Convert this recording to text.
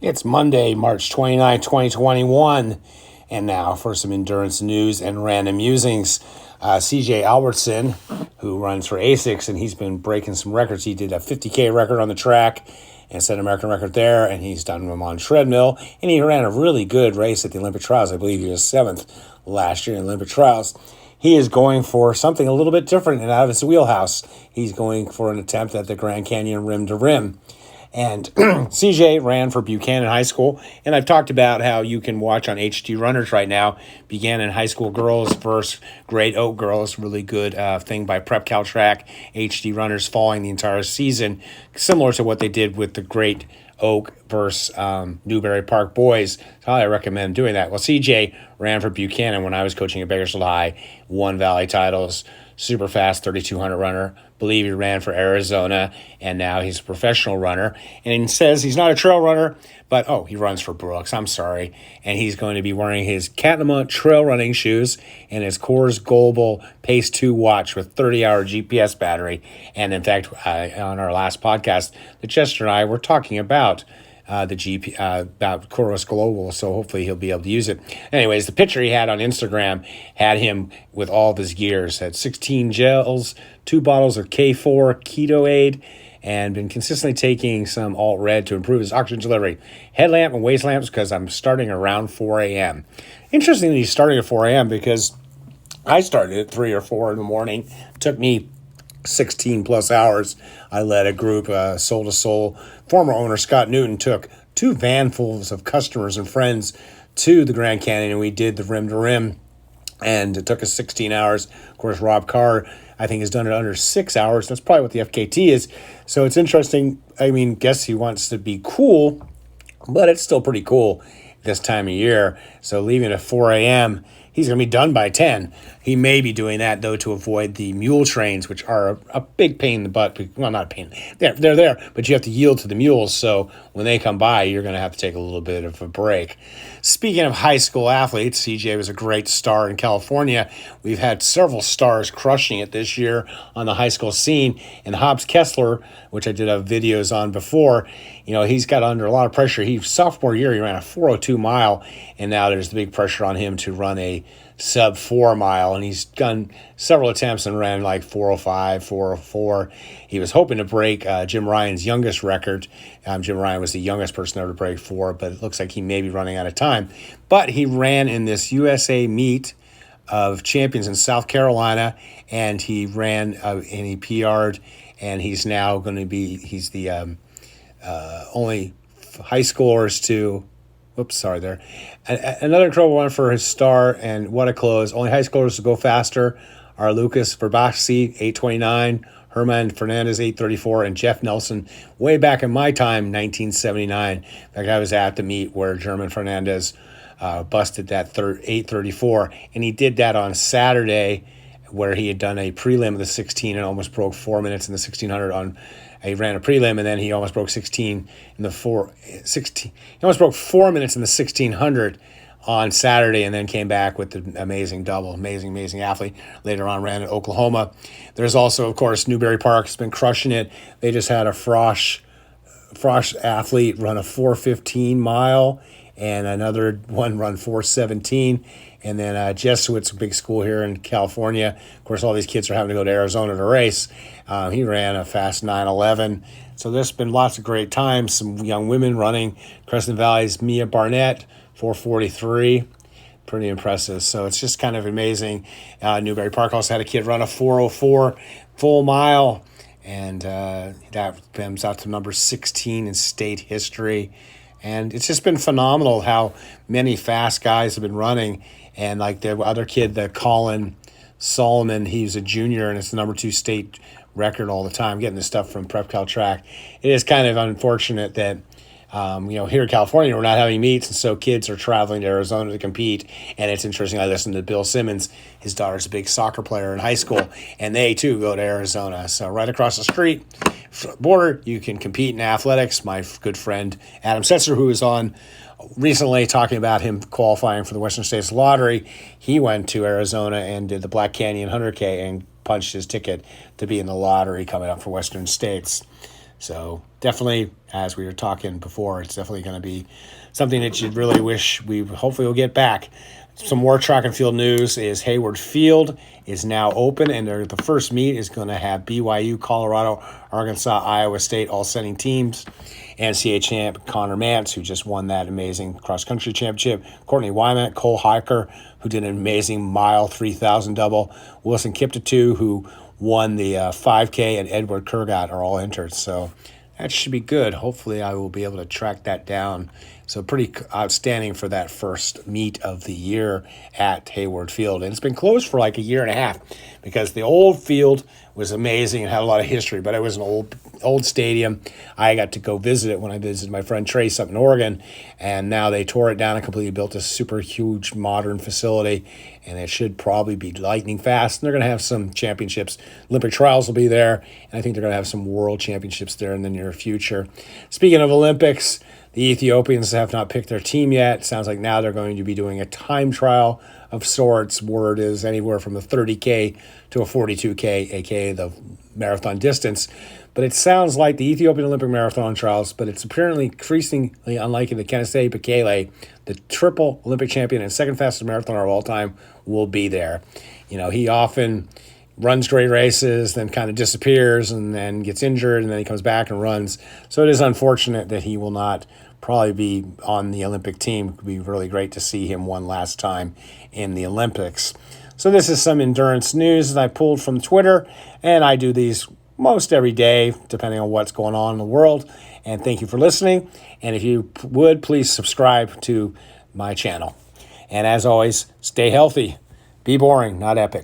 It's Monday, March 29, 2021, and now for some endurance news and random musings. CJ Albertson, who runs for ASICS, and he's been breaking some records. He did a 50K record on the track and set an American record there, and he's done them on treadmill, and he ran a really good race at the Olympic Trials. I believe he was 7th last year in the Olympic Trials. He is going for something a little bit different and out of his wheelhouse. He's going for an attempt at the Grand Canyon rim to rim. And CJ ran for Buchanan High School, and I've talked about how you can watch on HD Runners right now, Buchanan High School girls versus Great Oak girls, really good thing by Prep Cal Track, HD Runners following the entire season, similar to what they did with the Great Oak versus Newberry Park boys. So I recommend doing that. Well, CJ ran for Buchanan when I was coaching at Bakersfield High, won Valley titles, super fast 3,200 runner. Believe he ran for Arizona, and now he's a professional runner. And he says he's not a trail runner, but he runs for Brooks. I'm sorry. And he's going to be wearing his Catamount Trail Running Shoes and his Coors Global Pace 2 watch with 30-hour GPS battery. And in fact, on our last podcast, Chester and I were talking about about Coros Global, so hopefully he'll be able to use it. Anyways, the picture he had on Instagram had him with all of his gears, had 16 gels, 2 bottles of K4 Keto Aid, and been consistently taking some AltRed to improve his oxygen delivery. Headlamp and waist lamps because I'm starting around 4 a.m. Interestingly, he's starting at 4 a.m. because I started at 3 or 4 in the morning. It took me 16 plus hours. I led a group, Soul to Soul. Former owner Scott Newton took 2 vanfuls of customers and friends to the Grand Canyon, and we did the rim to rim, and it took us 16 hours. Of course, Rob Carr, I think, has done it under 6 hours. That's probably what the FKT is. So it's interesting. I mean, guess he wants to be cool, but it's still pretty cool this time of year. So leaving at 4 a.m., he's going to be done by 10. He may be doing that, though, to avoid the mule trains, which are a big pain in the butt. Well, not a pain. They're there, but you have to yield to the mules. So when they come by, you're going to have to take a little bit of a break. Speaking of high school athletes, CJ was a great star in California. We've had several stars crushing it this year on the high school scene. And Hobbs Kessler, which I did have videos on before, he's got under a lot of pressure. Sophomore year, he ran a 4:02 mile, and now there's the big pressure on him to run a sub 4 mile, and he's done several attempts and ran like 4:05, 4:04. He was hoping to break Jim Ryan's youngest record. Jim Ryan was the youngest person ever to break 4, but it looks like he may be running out of time. But he ran in this USA meet of champions in South Carolina, and he ran and he PR'd, and he's now going to be, he's the only high schoolers to, another incredible one for his star, and what a close. Only high schoolers to go faster are Lukas Verzbicas, 8:29, German Fernandez, 8:34, and Jeff Nelson, way back in my time, 1979. In fact, I was at the meet where German Fernandez busted that 8:34, and he did that on Saturday, where he had done a prelim of the 16 and almost broke 4 minutes in the 1600 He ran a prelim, and then he almost broke 16 in the 16. He almost broke 4 minutes in the 1600 on Saturday, and then came back with the amazing double. Amazing athlete. Later on, ran in Oklahoma. There's also, of course, Newberry Park has been crushing it. They just had a Frosh athlete run a 4:15 mile, and another one run 4:17. And then Jesuit's a big school here in California. Of course, all these kids are having to go to Arizona to race. He ran a fast 9:11. So there's been lots of great times. Some young women running. Crescent Valley's Mia Barnett, 4:43. Pretty impressive. So it's just kind of amazing. Newberry Park also had a kid run a 4:04 full mile. And that comes out to number 16 in state history. And it's just been phenomenal how many fast guys have been running. And like the other kid, the Colin Solomon, he's a junior, and it's the number 2 state record all the time, getting this stuff from Prep Cal Track. It is kind of unfortunate that, here in California, we're not having meets, and so kids are traveling to Arizona to compete. And it's interesting, I listened to Bill Simmons. His daughter's a big soccer player in high school, and they, too, go to Arizona. So right across the street, border, you can compete in athletics. My good friend Adam Setzer, who was on recently talking about him qualifying for the Western States Lottery, he went to Arizona and did the Black Canyon 100K and punched his ticket to be in the lottery coming up for Western States. So definitely, as we were talking before, it's definitely going to be something that you'd really wish we hopefully will get back. Some more track and field news is Hayward Field is now open, and the first meet is going to have BYU, Colorado, Arkansas, Iowa State all sending teams. NCAA champ Connor Mance, who just won that amazing cross-country championship. Courtney Wyman, Cole Hiker, who did an amazing mile 3,000 double. Wilson Kiptatu, who won the 5K, and Edward Kurgat are all entered. So that should be good. Hopefully I will be able to track that down. So pretty outstanding for that first meet of the year at Hayward Field. And it's been closed for like a year and a half because the old field was amazing and had a lot of history, but it was an old stadium. I got to go visit it when I visited my friend Trace up in Oregon, and now they tore it down and completely built a super huge modern facility, and it should probably be lightning fast. And they're going to have some championships. Olympic trials will be there, and I think they're going to have some world championships there in the near future. Speaking of Olympics, the Ethiopians have not picked their team yet. Sounds like now they're going to be doing a time trial of sorts. Word is anywhere from a 30K to a 42K, aka the marathon distance. But it sounds like the Ethiopian Olympic Marathon trials, but it's apparently increasingly unlikely that Kenenisa Bekele, the triple Olympic champion and second fastest marathoner of all time, will be there. You know, he often runs great races, then kind of disappears and then gets injured, and then he comes back and runs. So it is unfortunate that he will not probably be on the Olympic team. It would be really great to see him one last time in the Olympics. So this is some endurance news that I pulled from Twitter, and I do these most every day, depending on what's going on in the world. And thank you for listening. And if you would, please subscribe to my channel. And as always, stay healthy. Be boring, not epic.